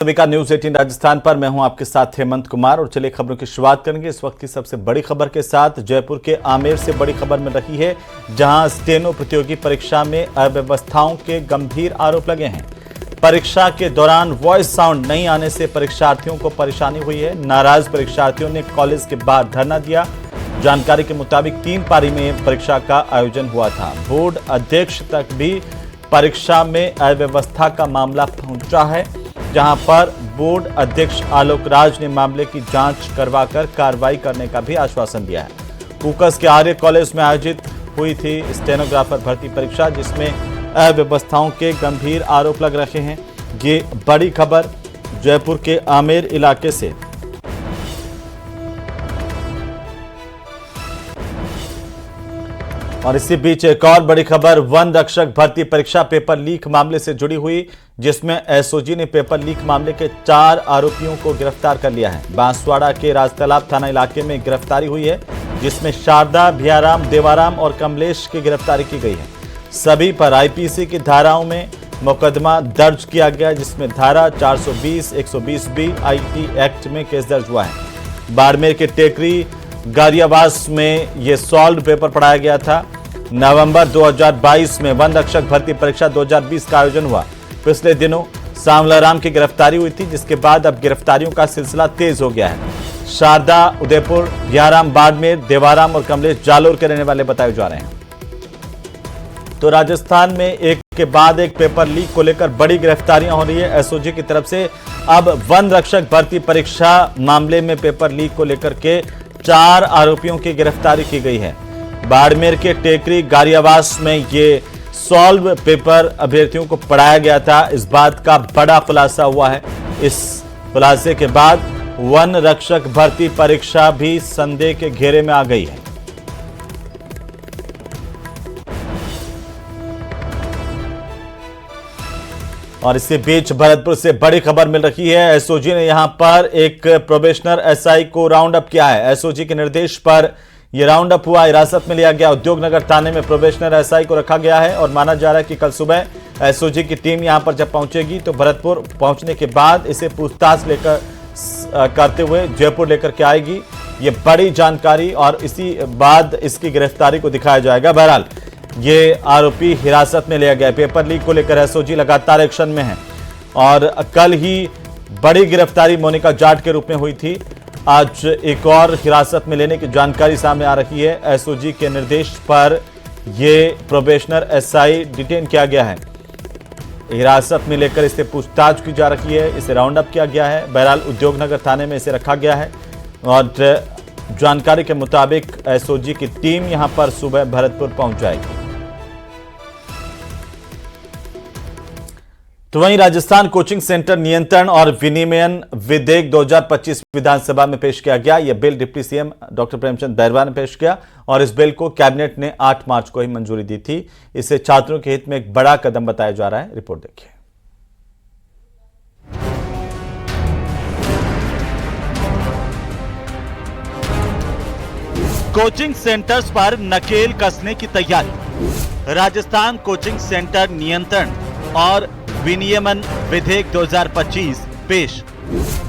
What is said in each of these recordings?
सभी का न्यूज 18 राजस्थान पर मैं हूं आपके साथ हेमंत कुमार। और चलिए खबरों की शुरुआत करेंगे इस वक्त की सबसे बड़ी खबर के साथ। जयपुर के आमेर से बड़ी खबर मिल रही है, जहां स्टेनो प्रतियोगी परीक्षा में अव्यवस्थाओं के गंभीर आरोप लगे हैं। परीक्षा के दौरान वॉइस साउंड नहीं आने से परीक्षार्थियों को परेशानी हुई है। नाराज परीक्षार्थियों ने कॉलेज के बाहर धरना दिया। जानकारी के मुताबिक 3 पारी में परीक्षा का आयोजन हुआ था। बोर्ड अध्यक्ष तक भी परीक्षा में अव्यवस्था का मामला पहुंचा है, जहां पर बोर्ड अध्यक्ष आलोक राज ने मामले की जांच करवाकर कार्रवाई करने का भी आश्वासन दिया है। कुकस के आर्य कॉलेज में आयोजित हुई थी स्टेनोग्राफर भर्ती परीक्षा, जिसमें अव्यवस्थाओं के गंभीर आरोप लग रहे हैं। ये बड़ी खबर जयपुर के आमेर इलाके से। और इसी बीच एक और बड़ी खबर वन रक्षक भर्ती परीक्षा पेपर लीक मामले से जुड़ी हुई, जिसमें एसओजी ने पेपर लीक मामले के 4 आरोपियों को गिरफ्तार कर लिया है। बांसवाड़ा के राजतालाब थाना इलाके में गिरफ्तारी हुई है, जिसमें शारदा, भियाराम, देवाराम और कमलेश की गिरफ्तारी की गई है। सभी पर आईपीसी की धाराओं में मुकदमा दर्ज किया गया, जिसमें धारा 420, 120B आईटी एक्ट में केस दर्ज हुआ है। बाड़मेर के टेकरी गारियावास में यह सॉल्व पेपर पढ़ाया गया था। नवंबर 2022 में वन रक्षक भर्ती परीक्षा 2020 का आयोजन हुआ। पिछले दिनों सांवलाराम की गिरफ्तारी हुई थी, जिसके बाद अब गिरफ्तारियों का सिलसिला तेज हो गया है। शारदा उदयपुर, भियाराम बाड़मेर, देवाराम और कमलेश जालोर के रहने वाले बताए जा रहे हैं। तो राजस्थान में एक के बाद एक पेपर लीक को लेकर बड़ी गिरफ्तारियां हो रही है एसओजी की तरफ से। अब वन रक्षक भर्ती परीक्षा मामले में पेपर लीक को लेकर के 4 आरोपियों की गिरफ्तारी की गई है। बाड़मेर के टेकरी गारियावास में ये सॉल्व पेपर अभ्यर्थियों को पढ़ाया गया था। इस बात का बड़ा खुलासा हुआ है। इस खुलासे के बाद वन रक्षक भर्ती परीक्षा भी संदेह के घेरे में आ गई है। और इसी बीच भरतपुर से बड़ी खबर मिल रही है। एसओजी ने यहां पर एक प्रोबेशनर एसआई को राउंड अप किया है। एसओजी के निर्देश पर यह राउंड अप हुआ, हिरासत में लिया गया। उद्योगनगर थाने में प्रोबेशनर एसआई को रखा गया है और माना जा रहा है कि कल सुबह एसओजी की टीम यहां पर जब पहुंचेगी तो भरतपुर पहुंचने के बाद इसे पूछताछ करते हुए जयपुर लेकर के आएगी। ये बड़ी जानकारी और इसी बाद इसकी गिरफ्तारी को दिखाया जाएगा। बहरहाल ये आरोपी हिरासत में लिया गया। पेपर लीक को लेकर एसओजी लगातार एक्शन में है और कल ही बड़ी गिरफ्तारी मोनिका जाट के रूप में हुई थी। आज एक और हिरासत में लेने की जानकारी सामने आ रही है। एसओजी के निर्देश पर यह प्रोबेशनर एसआई डिटेन किया गया है। हिरासत में लेकर इसे पूछताछ की जा रही है, इसे राउंड अप किया गया है। बहरहाल उद्योगनगर थाने में इसे रखा गया है और जानकारी के मुताबिक एसओजी की टीम यहां पर सुबह भरतपुर पहुंच जाएगी। तो वहीं राजस्थान कोचिंग सेंटर नियंत्रण और विनियमन विधेयक 2025 विधानसभा में पेश किया गया। यह bill deputy CM doctor Premchand Bairwa ने पेश किया और इस बिल को कैबिनेट ने 8 मार्च को ही मंजूरी दी थी। इसे छात्रों के हित में एक बड़ा कदम बताया जा रहा है। रिपोर्ट देखिए। कोचिंग सेंटर्स पर नकेल कसने की तैयारी। राजस्थान कोचिंग सेंटर नियंत्रण और विनियमन विधेयक 2025 पेश।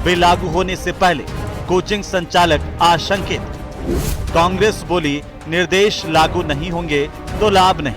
बिल लागू होने से पहले कोचिंग संचालक आशंकित। कांग्रेस बोली निर्देश लागू नहीं होंगे तो लाभ नहीं।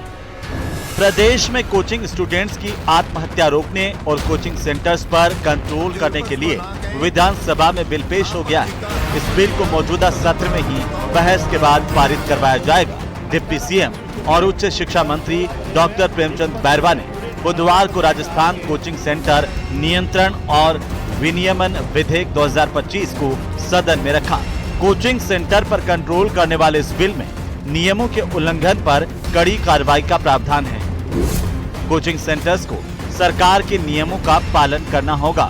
प्रदेश में कोचिंग स्टूडेंट्स की आत्महत्या रोकने और कोचिंग सेंटर्स पर कंट्रोल करने के लिए विधानसभा में बिल पेश हो गया है। इस बिल को मौजूदा सत्र में ही बहस के बाद पारित करवाया जाएगा। डिप्टी सीएम और उच्च शिक्षा मंत्री डॉक्टर प्रेमचंद बैरवा ने बुधवार को राजस्थान कोचिंग सेंटर नियंत्रण और विनियमन विधेयक 2025 को सदन में रखा। कोचिंग सेंटर पर कंट्रोल करने वाले इस बिल में नियमों के उल्लंघन पर कड़ी कार्रवाई का प्रावधान है। कोचिंग सेंटर्स को सरकार के नियमों का पालन करना होगा।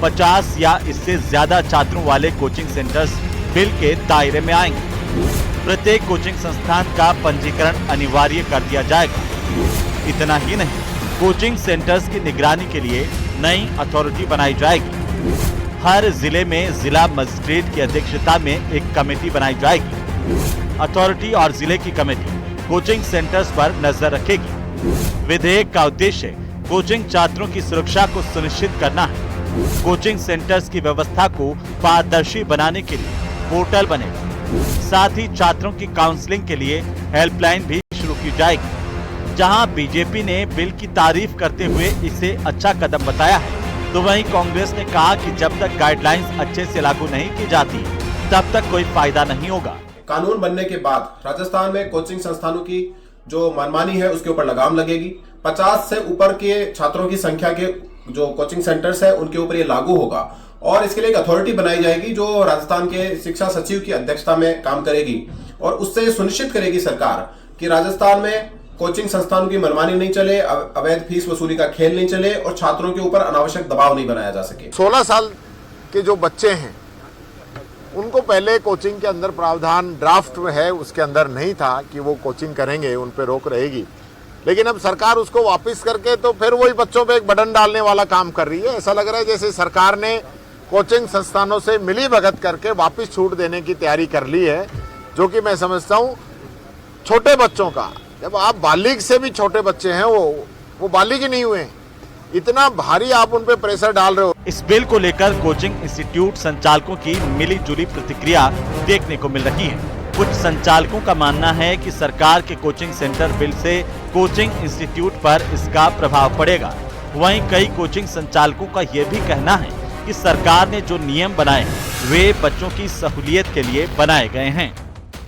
50 या इससे ज्यादा छात्रों वाले कोचिंग सेंटर्स बिल के दायरे में आएंगे। प्रत्येक कोचिंग संस्थान का पंजीकरण अनिवार्य कर दिया जाएगा। इतना ही नहीं, कोचिंग सेंटर्स की निगरानी के लिए नई अथॉरिटी बनाई जाएगी। हर जिले में जिला मजिस्ट्रेट की अध्यक्षता में एक कमेटी बनाई जाएगी। अथॉरिटी और जिले की कमेटी कोचिंग सेंटर्स पर नजर रखेगी। विधेयक का उद्देश्य कोचिंग छात्रों की सुरक्षा को सुनिश्चित करना है। कोचिंग सेंटर्स की व्यवस्था को पारदर्शी बनाने के लिए पोर्टल बनेगा। साथ ही छात्रों की काउंसलिंग के लिए हेल्पलाइन भी शुरू की जाएगी। जहां बीजेपी ने बिल की तारीफ करते हुए इसे अच्छा कदम बताया है, तो वहीं कांग्रेस ने कहा कि जब तक गाइडलाइंस अच्छे से लागू नहीं की जाती तब तक कोई फायदा नहीं होगा। कानून बनने के बाद राजस्थान में कोचिंग संस्थानों की जो मनमानी है उसके ऊपर लगाम लगेगी। 50 से ऊपर के छात्रों की संख्या के जो कोचिंग सेंटर्स है उनके ऊपर ये लागू होगा और इसके लिए एक अथॉरिटी बनाई जाएगी जो राजस्थान के शिक्षा सचिव की अध्यक्षता में काम करेगी और उससे सुनिश्चित करेगी सरकार कि राजस्थान में कोचिंग संस्थानों की मनमानी नहीं चले, अवैध फीस वसूली का खेल नहीं चले और छात्रों के ऊपर अनावश्यक दबाव नहीं बनाया जा सके। 16 साल के जो बच्चे हैं उनको पहले कोचिंग के अंदर प्रावधान ड्राफ्ट में है, उसके अंदर नहीं था कि वो कोचिंग करेंगे, उन पे रोक रहेगी। लेकिन अब सरकार उसको वापस करके तो फिर वही बच्चों पे एक बटन डालने वाला काम कर रही है। ऐसा लग रहा है जैसे सरकार ने कोचिंग संस्थानों से मिली भगत करके वापस छूट देने की तैयारी कर ली है, जो कि मैं समझता हूँ छोटे बच्चों का, जब आप बालिग से भी छोटे बच्चे हैं वो बालिग ही नहीं हुए, इतना भारी आप उन पे प्रेशर डाल रहे हो। इस बिल को लेकर कोचिंग इंस्टीट्यूट संचालकों की मिली जुली प्रतिक्रिया देखने को मिल रही है। कुछ संचालकों का मानना है कि सरकार के कोचिंग सेंटर बिल से कोचिंग इंस्टीट्यूट पर इसका प्रभाव पड़ेगा। वहीं कई कोचिंग संचालकों का यह भी कहना है कि सरकार ने जो नियम बनाए वे बच्चों की सहूलियत के लिए बनाए गए हैं।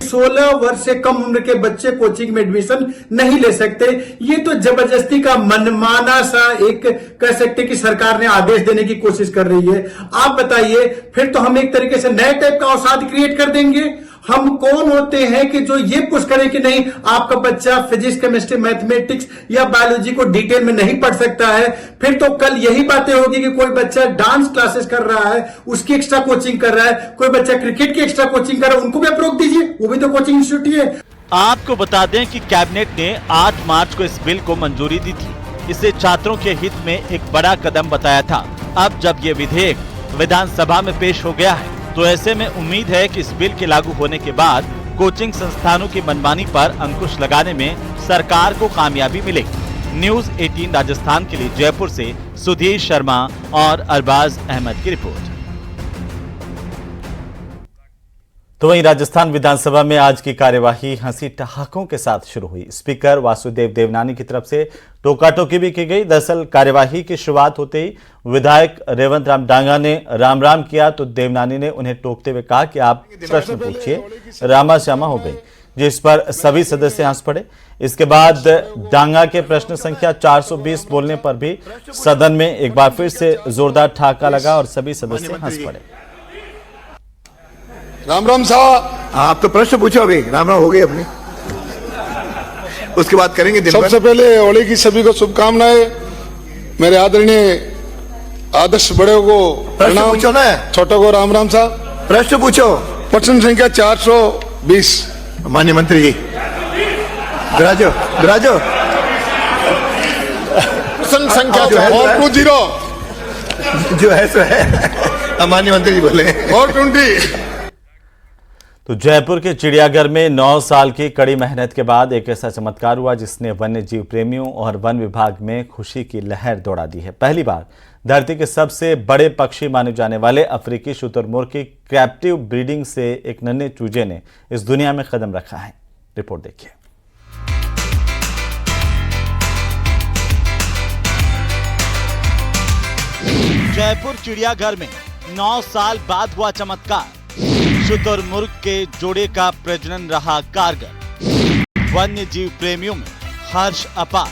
16 वर्ष से कम उम्र के बच्चे कोचिंग में एडमिशन नहीं ले सकते। ये तो जबरदस्ती का मनमाना सा एक कह सकते कि सरकार ने आदेश देने की कोशिश कर रही है। आप बताइए, फिर तो हम एक तरीके से नए टाइप का अवसाद क्रिएट कर देंगे। हम कौन होते हैं कि जो ये पुश करें कि नहीं आपका बच्चा फिजिक्स, केमिस्ट्री, मैथमेटिक्स या बायोलॉजी को डिटेल में नहीं पढ़ सकता है। फिर तो कल यही बातें होगी कि कोई बच्चा डांस क्लासेस कर रहा है, उसकी एक्स्ट्रा कोचिंग कर रहा है, कोई बच्चा क्रिकेट की एक्स्ट्रा कोचिंग कर रहा है, उनको भी आप रोक दीजिए, वो भी तो कोचिंग इंस्टीट्यूट ही है। आपको बता दें कि कैबिनेट ने 8 मार्च को इस बिल को मंजूरी दी थी। इसे छात्रों के हित में एक बड़ा कदम बताया था। अब जब ये विधेयक विधानसभा में पेश हो गया है तो ऐसे में उम्मीद है कि इस बिल के लागू होने के बाद कोचिंग संस्थानों की मनमानी पर अंकुश लगाने में सरकार को कामयाबी मिलेगी। न्यूज़ 18 राजस्थान के लिए जयपुर से सुधीर शर्मा और अरबाज अहमद की रिपोर्ट। तो वहीं राजस्थान विधानसभा में आज की कार्यवाही हंसी ठहाकों के साथ शुरू हुई। स्पीकर वासुदेव देवनानी की तरफ से टोका-टोकी भी की गई। दरअसल कार्यवाही की शुरुआत होते ही विधायक रेवंत राम डांगा ने राम किया तो देवनानी ने उन्हें टोकते हुए कहा कि आप प्रश्न पूछिए। रामाश्यामा हो गई, जिस पर सभी सदस्य हंस पड़े। इसके बाद डांगा के प्रश्न संख्या 420 बोलने पर भी सदन में एक बार फिर से जोरदार ठहाका लगा और सभी सदस्य हंस पड़े। राम साहब, आप तो प्रश्न पूछो, अभी राम हो गई अपनी, उसके बाद करेंगे। सबसे पहले होली की सभी को शुभकामनाएं। मेरे आदरणीय आदर्श बड़े को प्रश्न पूछो ना, छोटों को राम साहब। प्रश्न पूछो। प्रश्न संख्या 420। माननीय मंत्री जी विराजो प्रश्न संख्या 420 जो है सो है। माननीय मंत्री जी बोले 420। तो जयपुर के चिड़ियाघर में 9 साल की कड़ी मेहनत के बाद एक ऐसा चमत्कार हुआ जिसने वन्य जीव प्रेमियों और वन विभाग में खुशी की लहर दौड़ा दी है। पहली बार धरती के सबसे बड़े पक्षी माने जाने वाले अफ्रीकी शुतुरमुर्ग की कैप्टिव ब्रीडिंग से एक नन्हे चूजे ने इस दुनिया में कदम रखा है। रिपोर्ट देखिए। जयपुर चिड़ियाघर में 9 साल बाद हुआ चमत्कार। शुतुरमुर्ग के जोड़े का प्रजनन रहा कारगर। वन्य जीव प्रेमियों में हर्ष अपार।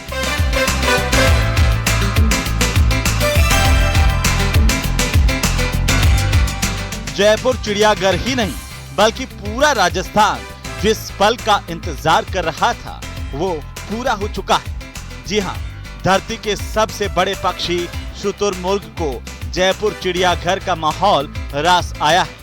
जयपुर चिड़ियाघर ही नहीं बल्कि पूरा राजस्थान जिस पल का इंतजार कर रहा था वो पूरा हो चुका है। जी हां, धरती के सबसे बड़े पक्षी शुतुरमुर्ग को जयपुर चिड़ियाघर का माहौल रास आया है,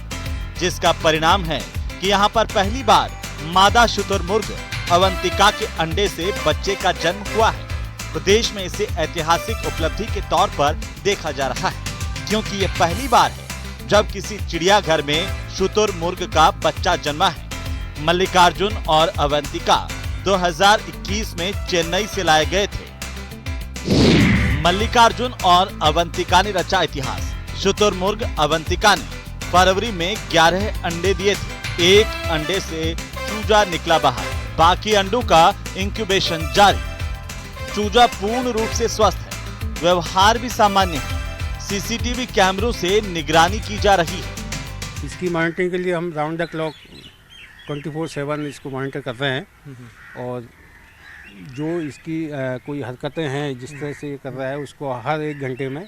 जिसका परिणाम है कि यहां पर पहली बार मादा शुतुरमुर्ग अवंतिका के अंडे से बच्चे का जन्म हुआ है। तो देश में इसे ऐतिहासिक उपलब्धि के तौर पर देखा जा रहा है, क्योंकि ये पहली बार है जब किसी चिड़ियाघर में शुतुरमुर्ग का बच्चा जन्मा है। मल्लिकार्जुन और अवंतिका 2021 में चेन्नई से लाए गए थे। मल्लिकार्जुन और अवंतिका ने रचा इतिहास। शुतुरमुर्ग अवंतिका ने फरवरी में 11 अंडे दिए थे। एक अंडे से चूजा निकला बाहर, बाकी अंडों का इंक्यूबेशन जारी। चूजा पूर्ण रूप से स्वस्थ है, व्यवहार भी सामान्य है। सीसीटीवी कैमरों से निगरानी की जा रही है। इसकी मॉनिटरिंग के लिए हम राउंड द क्लॉक 24/7 इसको मॉनिटर कर रहे हैं और जो इसकी कोई हरकतें हैं जिस तरह से कर रहा है उसको हर 1 घंटे में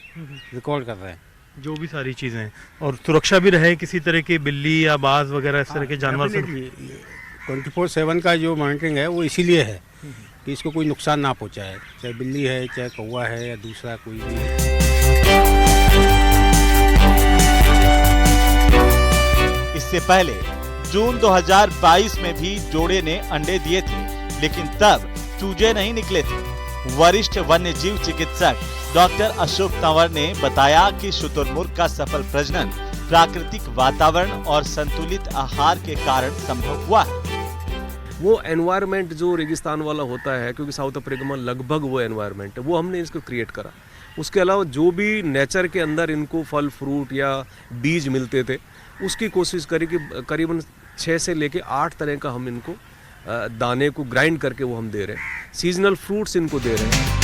रिकॉर्ड कर रहे हैं। जो भी सारी चीज़ें हैं और सुरक्षा भी रहे किसी तरह की बिल्ली या बाज वगैरह इस तरह के जानवर से। 24/7 का जो मॉनिटरिंग है वो इसीलिए है कि इसको कोई नुकसान ना पहुंचाए, चाहे बिल्ली है, चाहे कौवा है या दूसरा कोई भी है। इससे पहले जून 2022 में भी जोड़े ने अंडे दिए थे, लेकिन तब चूजे नहीं निकले थे। वरिष्ठ वन्य जीव चिकित्सक डॉक्टर अशोक तंवर ने बताया कि शुतुरमुर्ग का सफल प्रजनन प्राकृतिक वातावरण और संतुलित आहार के कारण संभव हुआ है। वो एनवायरनमेंट जो रेगिस्तान वाला होता है, क्योंकि साउथ अफ्रीका में लगभग वो एनवायरनमेंट है, वो हमने इसको क्रिएट करा। उसके अलावा जो भी नेचर के अंदर इनको फल फ्रूट या बीज मिलते थे उसकी कोशिश करी कि करीबन 6 से लेके 8 तरह का हम इनको दाने को ग्राइंड करके वो हम दे रहे हैं। सीजनल फ्रूट्स इनको दे रहे हैं।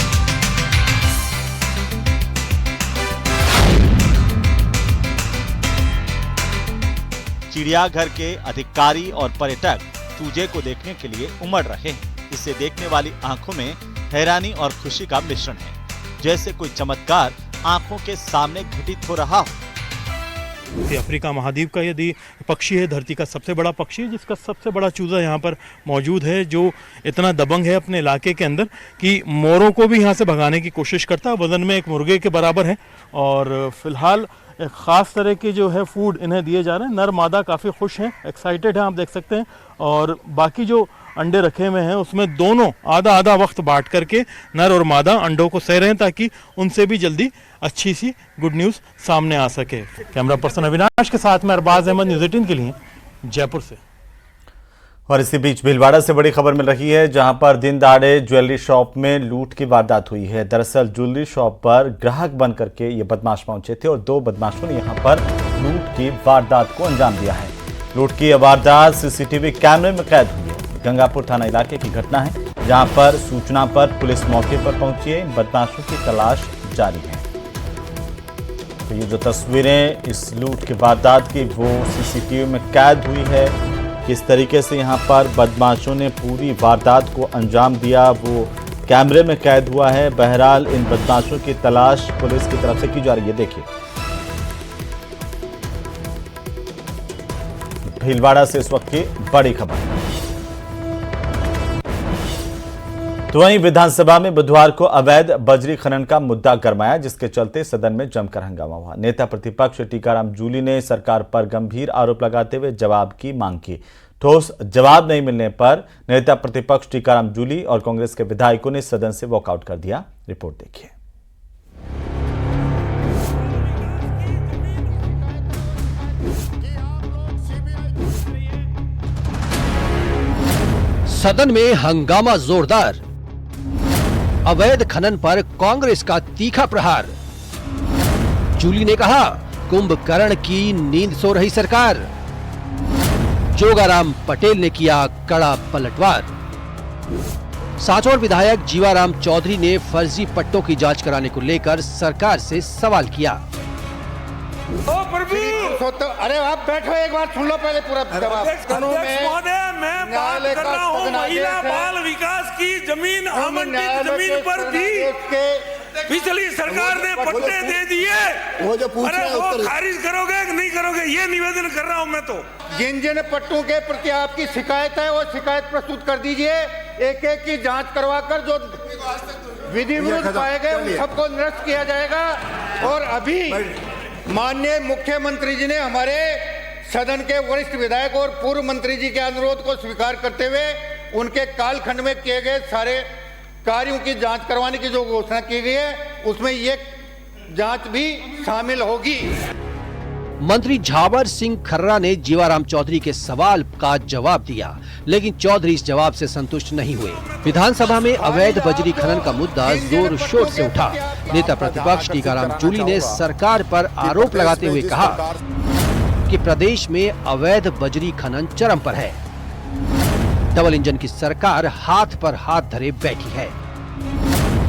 चिड़ियाघर के अधिकारी और पर्यटक चूजे को देखने के लिए उमड़ रहे हैं। इसे देखने वाली आंखों में हैरानी और खुशी का मिश्रण है, जैसे कोई चमत्कार आंखों के सामने घटित हो रहा हो। अफ्रीका महाद्वीप का यदि पक्षी है, धरती का सबसे बड़ा पक्षी है, जिसका सबसे बड़ा चूजा यहाँ पर मौजूद है, जो इतना दबंग है अपने इलाके के अंदर कि मोरों को भी यहाँ से भगाने की कोशिश करता है। वजन में एक मुर्गे के बराबर है और फिलहाल एक ख़ास तरह के जो है फूड इन्हें दिए जा रहे हैं। नर मादा काफ़ी खुश हैं, एक्साइटेड हैं, आप देख सकते हैं। और बाकी जो अंडे रखे हुए हैं उसमें दोनों आधा आधा वक्त बांट करके नर और मादा अंडों को सह रहे हैं, ताकि उनसे भी जल्दी अच्छी सी गुड न्यूज़ सामने आ सके। कैमरा पर्सन अविनाश के साथ में अरबाज अहमद, न्यूज़ 18 के लिए, जयपुर से। और इसी बीच भीलवाड़ा से बड़ी खबर मिल रही है, जहां पर दिन दहाड़े ज्वेलरी शॉप में लूट की वारदात हुई है। दरअसल ज्वेलरी शॉप पर ग्राहक बन करके ये बदमाश पहुंचे थे और 2 बदमाशों ने यहां पर लूट की वारदात को अंजाम दिया है। लूट की यह वारदात सीसीटीवी कैमरे में कैद हुई है। गंगापुर थाना इलाके की घटना है, जहां पर सूचना पर पुलिस मौके पर पहुंची है। इन बदमाशों की तलाश जारी है। तो ये जो तस्वीरें इस लूट की वारदात की वो सीसीटीवी में कैद हुई है। किस तरीके से यहाँ पर बदमाशों ने पूरी वारदात को अंजाम दिया वो कैमरे में कैद हुआ है। बहरहाल इन बदमाशों की तलाश पुलिस की तरफ से की जा रही है। देखिए, भीलवाड़ा से इस वक्त की बड़ी खबर। तो वहीं विधानसभा में बुधवार को अवैध बजरी खनन का मुद्दा गरमाया, जिसके चलते सदन में जमकर हंगामा हुआ। नेता प्रतिपक्ष टीकाराम जूली ने सरकार पर गंभीर आरोप लगाते हुए जवाब की मांग की। ठोस जवाब नहीं मिलने पर नेता प्रतिपक्ष टीकाराम जूली और कांग्रेस के विधायकों ने सदन से वॉकआउट कर दिया। रिपोर्ट देखिए। सदन में हंगामा जोरदार। अवैध खनन पर कांग्रेस का तीखा प्रहार। जूली ने कहा, कुंभकर्ण की नींद सो रही सरकार। जोगाराम पटेल ने किया कड़ा पलटवार। सांचौर विधायक जीवाराम चौधरी ने फर्जी पट्टों की जांच कराने को लेकर सरकार से सवाल किया। अरे आप बैठो, एक बार सुन लो पहले पूरा जवाब। मैं बात कर रहा हूँ महिला बाल विकास की जमीन आवंटित जमीन पर भी पिछली सरकार ने पट्टे दे दिए। वो जो पूछ रहे हैं वो खारिज करोगे कि नहीं करोगे, ये निवेदन कर रहा हूँ मैं। तो जिन जिन पट्टों के प्रति आपकी शिकायत है वो शिकायत प्रस्तुत कर दीजिए। एक एक की जांच करवाकर जो विधि विरुद्ध पाए गए उन सबको निरस्त किया जाएगा। और अभी माननीय मुख्यमंत्री जी ने हमारे सदन के वरिष्ठ विधायक और पूर्व मंत्री जी के अनुरोध को स्वीकार करते हुए उनके कालखंड में किए गए सारे कार्यों की जांच करवाने की जो घोषणा की गई है उसमें ये जांच भी शामिल होगी। मंत्री झावर सिंह खर्रा ने जीवाराम चौधरी के सवाल का जवाब दिया, लेकिन चौधरी इस जवाब से संतुष्ट नहीं हुए। विधानसभा में अवैध बजरी खनन का मुद्दा जोर शोर से उठा। नेता प्रतिपक्ष टीकाराम जूली ने सरकार पर आरोप लगाते हुए कहा कि प्रदेश में अवैध बजरी खनन चरम पर है। डबल इंजन की सरकार हाथ पर हाथ धरे बैठी है।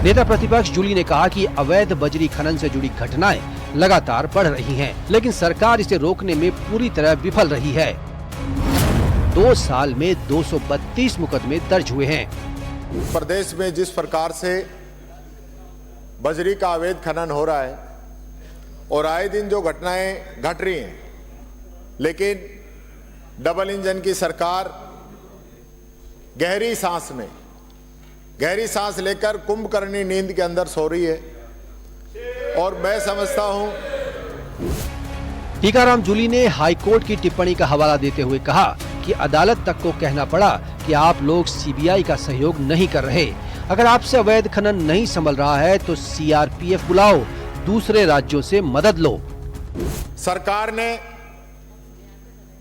नेता प्रतिपक्ष जूली ने कहा कि अवैध बजरी खनन से जुड़ी घटनाएं लगातार बढ़ रही हैं, लेकिन सरकार इसे रोकने में पूरी तरह विफल रही है। 2 साल में 232 मुकदमे दर्ज हुए हैं। प्रदेश में जिस प्रकार से बजरी का अवैध खनन हो रहा है और आए दिन जो घटनाएं घट रही हैं, लेकिन डबल इंजन की सरकार गहरी सांस लेकर कुंभकर्णी नींद के अंदर सो रही है। और मैं समझता हूं। टीकाराम जूली ने हाईकोर्ट की टिप्पणी का हवाला देते हुए कहा कि अदालत तक को कहना पड़ा कि आप लोग सीबीआई का सहयोग नहीं कर रहे। अगर आपसे अवैध खनन नहीं संभल रहा है तो सीआरपीएफ बुलाओ, दूसरे राज्यों से मदद लो। सरकार ने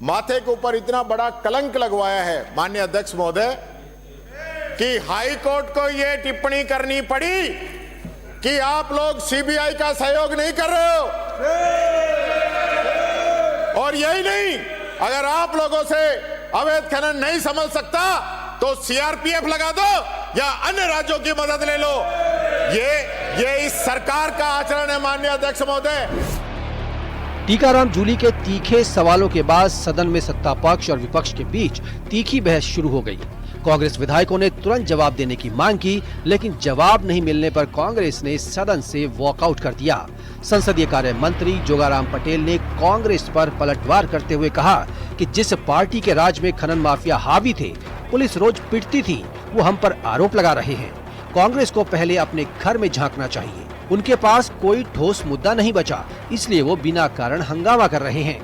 माथे के ऊपर इतना बड़ा कलंक लगवाया है माननीय अध्यक्ष महोदय कि हाई कोर्ट को यह टिप्पणी करनी पड़ी कि आप लोग सीबीआई का सहयोग नहीं कर रहे हो। और यही नहीं, अगर आप लोगों से अवैध खनन नहीं संभल सकता तो सीआरपीएफ लगा दो या अन्य राज्यों की मदद ले लो। ये इस सरकार का आचरण है माननीय अध्यक्ष महोदय। टीकाराम जूली के तीखे सवालों के बाद सदन में सत्ता पक्ष और विपक्ष के बीच तीखी बहस शुरू हो गई। कांग्रेस विधायकों ने तुरंत जवाब देने की मांग की, लेकिन जवाब नहीं मिलने पर कांग्रेस ने सदन से वॉकआउट कर दिया। संसदीय कार्य मंत्री जोगाराम पटेल ने कांग्रेस पर पलटवार करते हुए कहा कि जिस पार्टी के राज में खनन माफिया हावी थे, पुलिस रोज पिटती थी, वो हम पर आरोप लगा रहे हैं। कांग्रेस को पहले अपने घर में झांकना चाहिए। उनके पास कोई ठोस मुद्दा नहीं बचा, इसलिए वो बिना कारण हंगामा कर रहे हैं।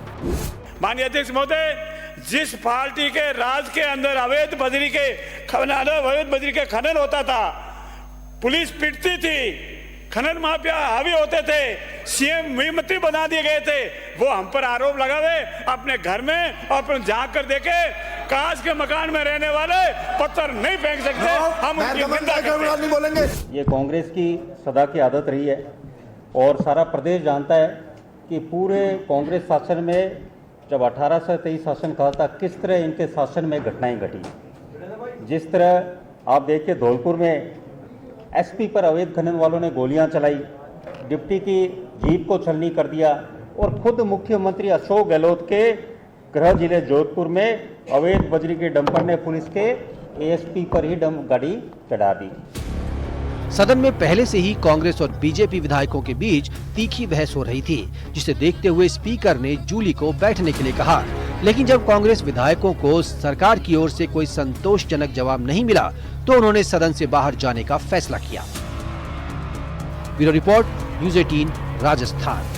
माननीय अध्यक्ष महोदय, जिस पार्टी के राज के अंदर अवैध बजरी के खनन होता था, पुलिस पिटती थी, खनन माफिया हावी होते थे, सीएम मंत्री बना दिए गए थे, वो हम पर आरोप लगावे। अपने घर में और अपन झांक कर देखे, कांच के मकान में रहने वाले पत्थर नहीं फेंक सकते। हम उनकी निंदा करते बोलेंगे। ये कांग्रेस की सदा की आदत रही है और सारा प्रदेश जानता है कि पूरे कांग्रेस शासन में जब 18 से 23 शासन कहा था, किस तरह इनके शासन में घटनाएं घटी। जिस तरह आप देखिए, धौलपुर में एसपी पर अवैध खनन वालों ने गोलियां चलाई, डिप्टी की जीप को छलनी कर दिया और खुद मुख्यमंत्री अशोक गहलोत के गृह जिले जोधपुर में अवैध बजरी के डंपर ने पुलिस के एएसपी पर ही डंप गाड़ी चढ़ा दी। सदन में पहले से ही कांग्रेस और बीजेपी विधायकों के बीच तीखी बहस हो रही थी, जिसे देखते हुए स्पीकर ने जूली को बैठने के लिए कहा। लेकिन जब कांग्रेस विधायकों को सरकार की ओर से कोई संतोषजनक जवाब नहीं मिला तो उन्होंने सदन से बाहर जाने का फैसला किया। Bureau report, news 18 Rajasthan.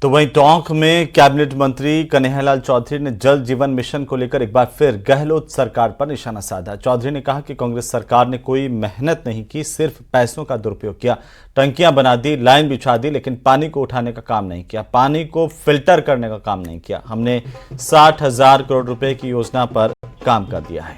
तो वहीं टोंक में कैबिनेट मंत्री कन्हैयालाल चौधरी ने जल जीवन मिशन को लेकर एक बार फिर गहलोत सरकार पर निशाना साधा। चौधरी ने कहा कि कांग्रेस सरकार ने कोई मेहनत नहीं की, सिर्फ पैसों का दुरुपयोग किया। टंकियां बना दी, लाइन बिछा दी, लेकिन पानी को उठाने का काम नहीं किया, पानी को फिल्टर करने का काम नहीं किया। हमने 60,000 करोड़ रुपए की योजना पर काम कर दिया है।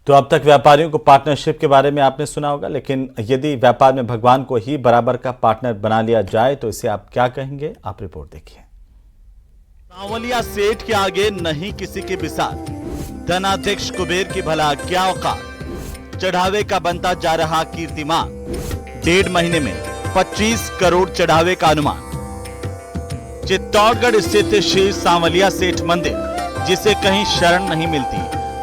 तो अब तक व्यापारियों को पार्टनरशिप के बारे में आपने सुना होगा, लेकिन यदि व्यापार में भगवान को ही बराबर का पार्टनर बना लिया जाए तो इसे आप क्या कहेंगे? आप रिपोर्ट देखिए। सांवलिया सेठ के आगे नहीं किसी की बिसात, धनाध्यक्ष कुबेर की भला क्या औकात। चढ़ावे का बनता जा रहा कीर्तिमान, 1.5 महीने में 25 करोड़ चढ़ावे का अनुमान। चित्तौड़गढ़ स्थित श्री सांवलिया सेठ मंदिर, जिसे कहीं शरण नहीं मिलती,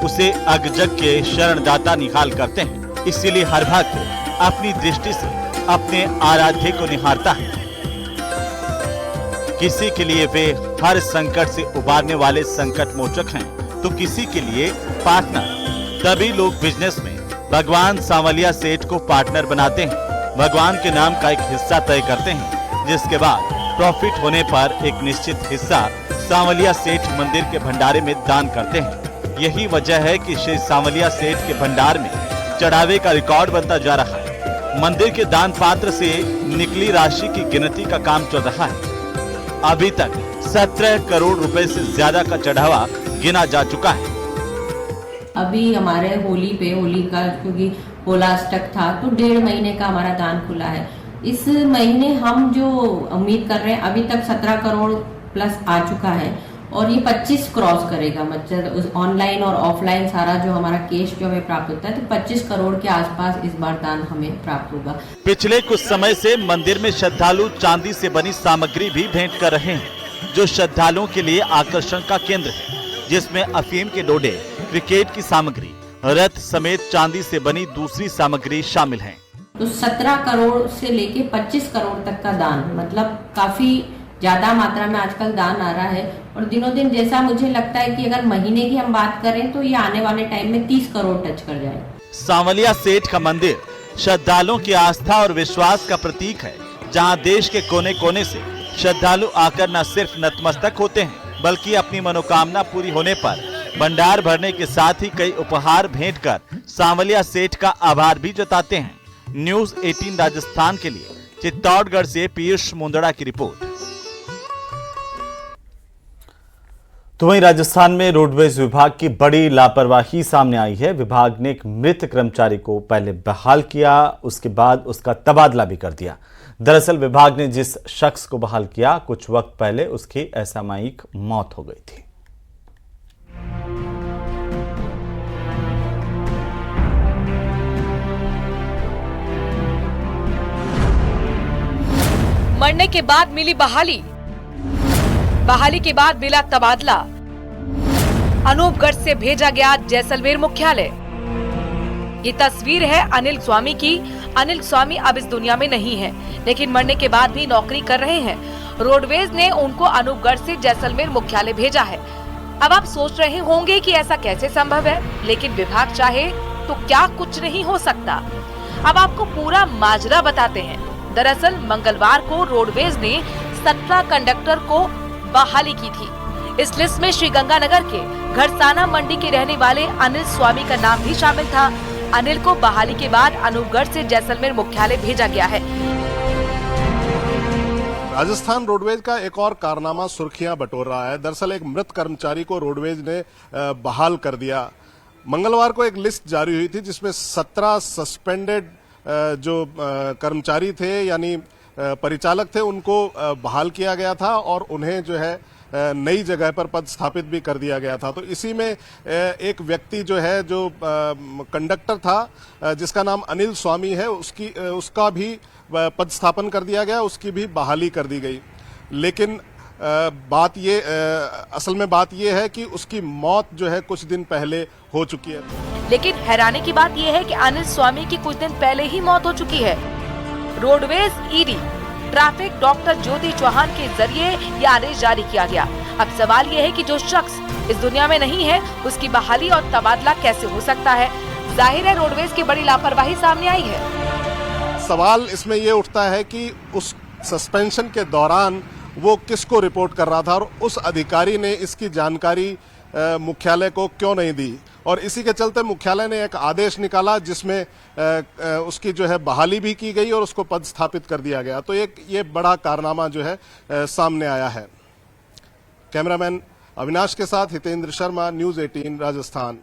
उसे अगजग के शरणदाता निहाल करते हैं। इसीलिए हर भक्त अपनी दृष्टि से अपने आराध्य को निहारता है। किसी के लिए वे हर संकट से उबारने वाले संकट मोचक हैं, तो किसी के लिए पार्टनर। तभी लोग बिजनेस में भगवान सांवलिया सेठ को पार्टनर बनाते हैं। भगवान के नाम का एक हिस्सा तय करते हैं, जिसके बाद प्रॉफिट होने पर एक निश्चित हिस्सा सांवलिया सेठ मंदिर के भंडारे में दान करते हैं। यही वजह है कि श्री सांवलिया सेठ के भंडार में चढ़ावे का रिकॉर्ड बनता जा रहा है। मंदिर के दान पात्र से निकली राशि की गिनती का काम चल रहा है। अभी तक 17 करोड़ रुपए से ज्यादा का चढ़ावा गिना जा चुका है। अभी हमारे होली का क्योंकि होलाष्टक था तो 1.5 महीने का हमारा दान खुला है। इस महीने हम जो उम्मीद कर रहे हैं, अभी तक 17 करोड़ प्लस आ चुका है और ये 25 क्रॉस करेगा। मतलब ऑनलाइन और ऑफलाइन सारा जो हमारा कैश जो हमें प्राप्त होता है तो 25 करोड़ के आसपास इस बार दान हमें प्राप्त होगा। पिछले कुछ समय से मंदिर में श्रद्धालु चांदी से बनी सामग्री भी भेंट कर रहे हैं, जो श्रद्धालुओं के लिए आकर्षण का केंद्र है, जिसमें अफीम के डोडे, क्रिकेट की सामग्री, रथ समेत चांदी से बनी दूसरी सामग्री शामिल है। तो 17 करोड़ से लेके 25 करोड़ तक का दान, मतलब काफी ज्यादा मात्रा में आजकल दान आ रहा है। और दिनों दिन जैसा मुझे लगता है कि अगर महीने की हम बात करें तो ये आने वाले टाइम में 30 करोड़ टच कर जाए। सांवलिया सेठ का मंदिर श्रद्धालुओं की आस्था और विश्वास का प्रतीक है, जहां देश के कोने कोने से श्रद्धालु आकर न सिर्फ नतमस्तक होते हैं, बल्कि अपनी मनोकामना पूरी होने पर भंडार भरने के साथ ही कई उपहार भेंट कर सांवलिया सेठ का आभार भी जताते हैं। न्यूज़ 18 राजस्थान के लिए चित्तौड़गढ़ से पीयूष मुंदड़ा की रिपोर्ट। तो वहीं राजस्थान में रोडवेज विभाग की बड़ी लापरवाही सामने आई है। विभाग ने एक मृत कर्मचारी को पहले बहाल किया, उसके बाद उसका तबादला भी कर दिया। दरअसल विभाग ने जिस शख्स को बहाल किया, कुछ वक्त पहले उसकी असामयिक मौत हो गई थी। मरने के बाद मिली बहाली, बहाली के बाद मिला तबादला। अनूपगढ़ से भेजा गया जैसलमेर मुख्यालय। ये तस्वीर है अनिल स्वामी की। अनिल स्वामी अब इस दुनिया में नहीं है, लेकिन मरने के बाद भी नौकरी कर रहे हैं। रोडवेज ने उनको अनूपगढ़ से जैसलमेर मुख्यालय भेजा है। अब आप सोच रहे होंगे कि ऐसा कैसे संभव है, लेकिन विभाग चाहे तो क्या कुछ नहीं हो सकता। अब आपको पूरा माजरा बताते हैं। दरअसल मंगलवार को रोडवेज ने 17 कंडक्टर को बहाली की थी। इस लिस्ट में श्रीगंगानगर के घरसाना मंडी के रहने वाले अनिल स्वामी का नाम भी शामिल था। अनिल को बहाली के बाद अनूपगढ़ से जैसलमेर मुख्यालय भेजा गया है। राजस्थान रोडवेज का एक और कारनामा सुर्खियां बटोर रहा है। दरअसल एक मृत कर्मचारी को रोडवेज ने बहाल कर दिया। मंगलवार को एक लिस्ट जारी हुई थी जिसमें 17 सस्पेंडेड जो कर्मचारी थे यानी परिचालक थे, उनको बहाल किया गया था और उन्हें जो है नई जगह पर पद स्थापित भी कर दिया गया था। तो इसी में एक व्यक्ति जो है, जो कंडक्टर था जिसका नाम अनिल स्वामी है, उसका भी पद स्थापन कर दिया गया, उसकी भी बहाली कर दी गई। लेकिन असल में बात ये है कि उसकी मौत जो है कुछ दिन पहले हो चुकी है। लेकिन हैरानी की बात यह है कि अनिल स्वामी की कुछ दिन पहले ही मौत हो चुकी है। रोडवेज ईडी ट्रैफिक डॉक्टर ज्योति चौहान के जरिए ये आदेश जारी किया गया। अब सवाल ये है कि जो शख्स इस दुनिया में नहीं है, उसकी बहाली और तबादला कैसे हो सकता है। जाहिर है रोडवेज की बड़ी लापरवाही सामने आई है। सवाल इसमें ये उठता है कि उस सस्पेंशन के दौरान वो किसको रिपोर्ट कर रहा था और उस अधिकारी ने इसकी जानकारी मुख्यालय को क्यों नहीं दी। और इसी के चलते मुख्यालय ने एक आदेश निकाला जिसमें उसकी जो है बहाली भी की गई और उसको पद स्थापित कर दिया गया। तो ये बड़ा कारनामा जो है सामने आया है। कैमरामैन अविनाश के साथ हितेंद्र शर्मा, न्यूज़ 18 राजस्थान।